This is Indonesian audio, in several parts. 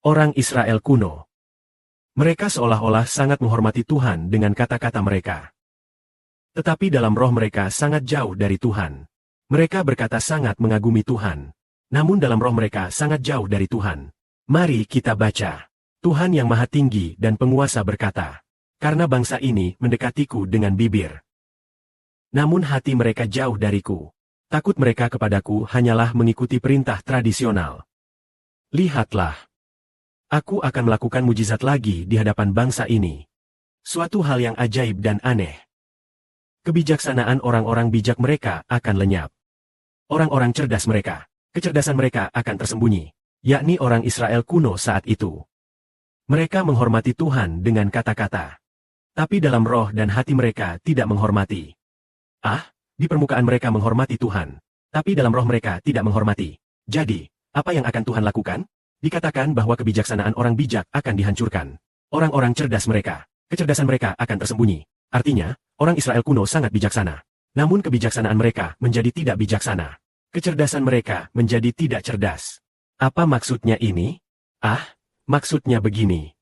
Orang Israel kuno. Mereka seolah-olah sangat menghormati Tuhan dengan kata-kata mereka. Tetapi dalam roh mereka sangat jauh dari Tuhan. Mereka berkata sangat mengagumi Tuhan. Namun dalam roh mereka sangat jauh dari Tuhan. Mari kita baca. Tuhan yang Maha Tinggi dan Penguasa berkata, "Karena bangsa ini mendekatiku dengan bibir, namun hati mereka jauh dariku. Takut mereka kepadaku hanyalah mengikuti perintah tradisional. Lihatlah. Aku akan melakukan mujizat lagi di hadapan bangsa ini. Suatu hal yang ajaib dan aneh. Kebijaksanaan orang-orang bijak mereka akan lenyap. Orang-orang cerdas mereka, kecerdasan mereka akan tersembunyi, yakni orang Israel kuno saat itu. Mereka menghormati Tuhan dengan kata-kata. Tapi dalam roh dan hati mereka tidak menghormati. Di permukaan mereka menghormati Tuhan. Tapi dalam roh mereka tidak menghormati. Jadi, apa yang akan Tuhan lakukan? Dikatakan bahwa kebijaksanaan orang bijak akan dihancurkan. Orang-orang cerdas mereka, kecerdasan mereka akan tersembunyi. Artinya, orang Israel kuno sangat bijaksana. Namun kebijaksanaan mereka menjadi tidak bijaksana. Kecerdasan mereka menjadi tidak cerdas. Apa maksudnya ini? Maksudnya begini.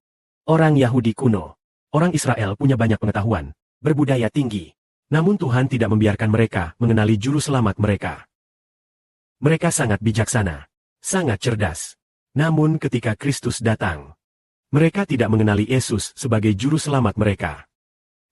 Orang Yahudi kuno, orang Israel punya banyak pengetahuan, berbudaya tinggi. Namun Tuhan tidak membiarkan mereka mengenali juru selamat mereka. Mereka sangat bijaksana, sangat cerdas. Namun ketika Kristus datang, mereka tidak mengenali Yesus sebagai juru selamat mereka.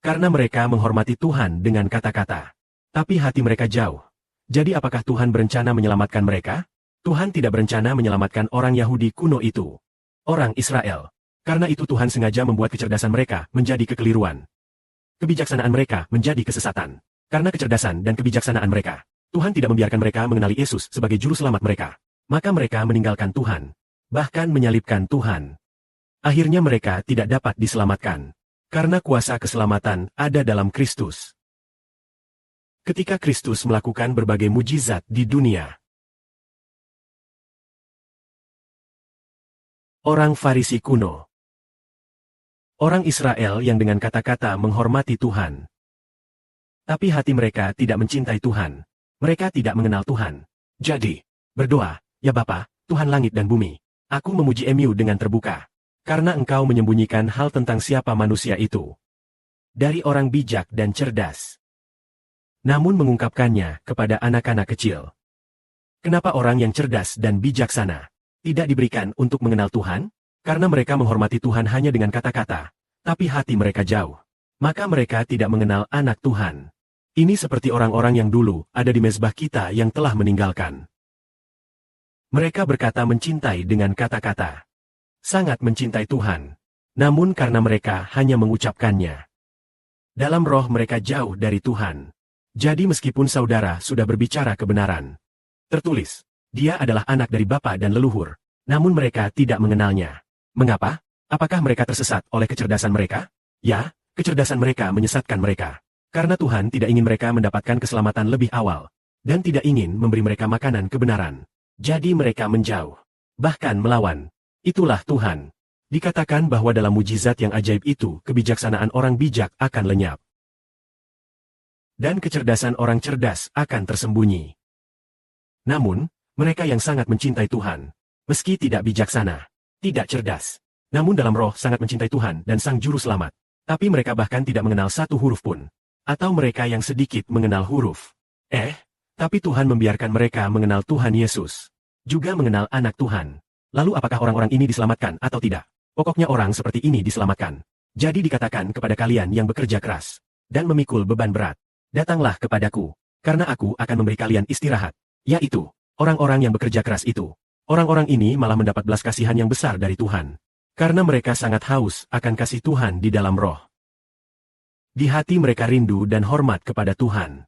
Karena mereka menghormati Tuhan dengan kata-kata. Tapi hati mereka jauh. Jadi apakah Tuhan berencana menyelamatkan mereka? Tuhan tidak berencana menyelamatkan orang Yahudi kuno itu. Orang Israel. Karena itu Tuhan sengaja membuat kecerdasan mereka menjadi kekeliruan. Kebijaksanaan mereka menjadi kesesatan. Karena kecerdasan dan kebijaksanaan mereka, Tuhan tidak membiarkan mereka mengenali Yesus sebagai juru selamat mereka. Maka mereka meninggalkan Tuhan. Bahkan menyalibkan Tuhan. Akhirnya mereka tidak dapat diselamatkan. Karena kuasa keselamatan ada dalam Kristus. Ketika Kristus melakukan berbagai mujizat di dunia. Orang Farisi kuno. Orang Israel yang dengan kata-kata menghormati Tuhan. Tapi hati mereka tidak mencintai Tuhan. Mereka tidak mengenal Tuhan. Jadi, berdoa, "Ya Bapa, Tuhan langit dan bumi. Aku memuji Mu dengan terbuka. Karena Engkau menyembunyikan hal tentang siapa manusia itu dari orang bijak dan cerdas. Namun mengungkapkannya kepada anak-anak kecil. Kenapa orang yang cerdas dan bijaksana tidak diberikan untuk mengenal Tuhan? Karena mereka menghormati Tuhan hanya dengan kata-kata, tapi hati mereka jauh. Maka mereka tidak mengenal anak Tuhan. Ini seperti orang-orang yang dulu ada di mezbah kita yang telah meninggalkan. Mereka berkata mencintai dengan kata-kata. Sangat mencintai Tuhan. Namun karena mereka hanya mengucapkannya. Dalam roh mereka jauh dari Tuhan. Jadi meskipun saudara sudah berbicara kebenaran. Tertulis, dia adalah anak dari bapa dan leluhur. Namun mereka tidak mengenalnya. Mengapa? Apakah mereka tersesat oleh kecerdasan mereka? Ya, kecerdasan mereka menyesatkan mereka. Karena Tuhan tidak ingin mereka mendapatkan keselamatan lebih awal. Dan tidak ingin memberi mereka makanan kebenaran. Jadi mereka menjauh. Bahkan melawan. Itulah Tuhan. Dikatakan bahwa dalam mujizat yang ajaib itu, kebijaksanaan orang bijak akan lenyap. Dan kecerdasan orang cerdas akan tersembunyi. Namun, mereka yang sangat mencintai Tuhan, meski tidak bijaksana, tidak cerdas, namun dalam roh sangat mencintai Tuhan dan Sang Juru Selamat. Tapi mereka bahkan tidak mengenal satu huruf pun. Atau mereka yang sedikit mengenal huruf. Tapi Tuhan membiarkan mereka mengenal Tuhan Yesus. Juga mengenal anak Tuhan. Lalu apakah orang-orang ini diselamatkan atau tidak? Pokoknya orang seperti ini diselamatkan. Jadi dikatakan kepada kalian yang bekerja keras dan memikul beban berat, datanglah kepadaku, karena aku akan memberi kalian istirahat. Yaitu, orang-orang yang bekerja keras itu. Orang-orang ini malah mendapat belas kasihan yang besar dari Tuhan. Karena mereka sangat haus akan kasih Tuhan di dalam roh. Di hati mereka rindu dan hormat kepada Tuhan.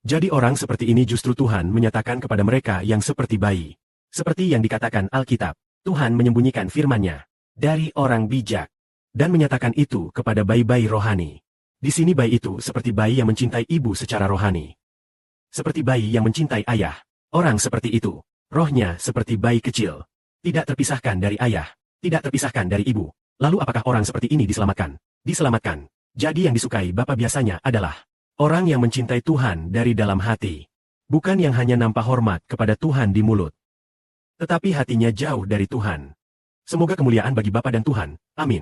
Jadi orang seperti ini justru Tuhan menyatakan kepada mereka yang seperti bayi. Seperti yang dikatakan Alkitab, Tuhan menyembunyikan firman-Nya dari orang bijak. Dan menyatakan itu kepada bayi-bayi rohani. Di sini bayi itu seperti bayi yang mencintai ibu secara rohani. Seperti bayi yang mencintai ayah. Orang seperti itu, rohnya seperti bayi kecil. Tidak terpisahkan dari ayah, tidak terpisahkan dari ibu. Lalu apakah orang seperti ini diselamatkan? Diselamatkan. Jadi yang disukai Bapa biasanya adalah orang yang mencintai Tuhan dari dalam hati. Bukan yang hanya nampak hormat kepada Tuhan di mulut. Tetapi hatinya jauh dari Tuhan. Semoga kemuliaan bagi Bapa dan Tuhan. Amin.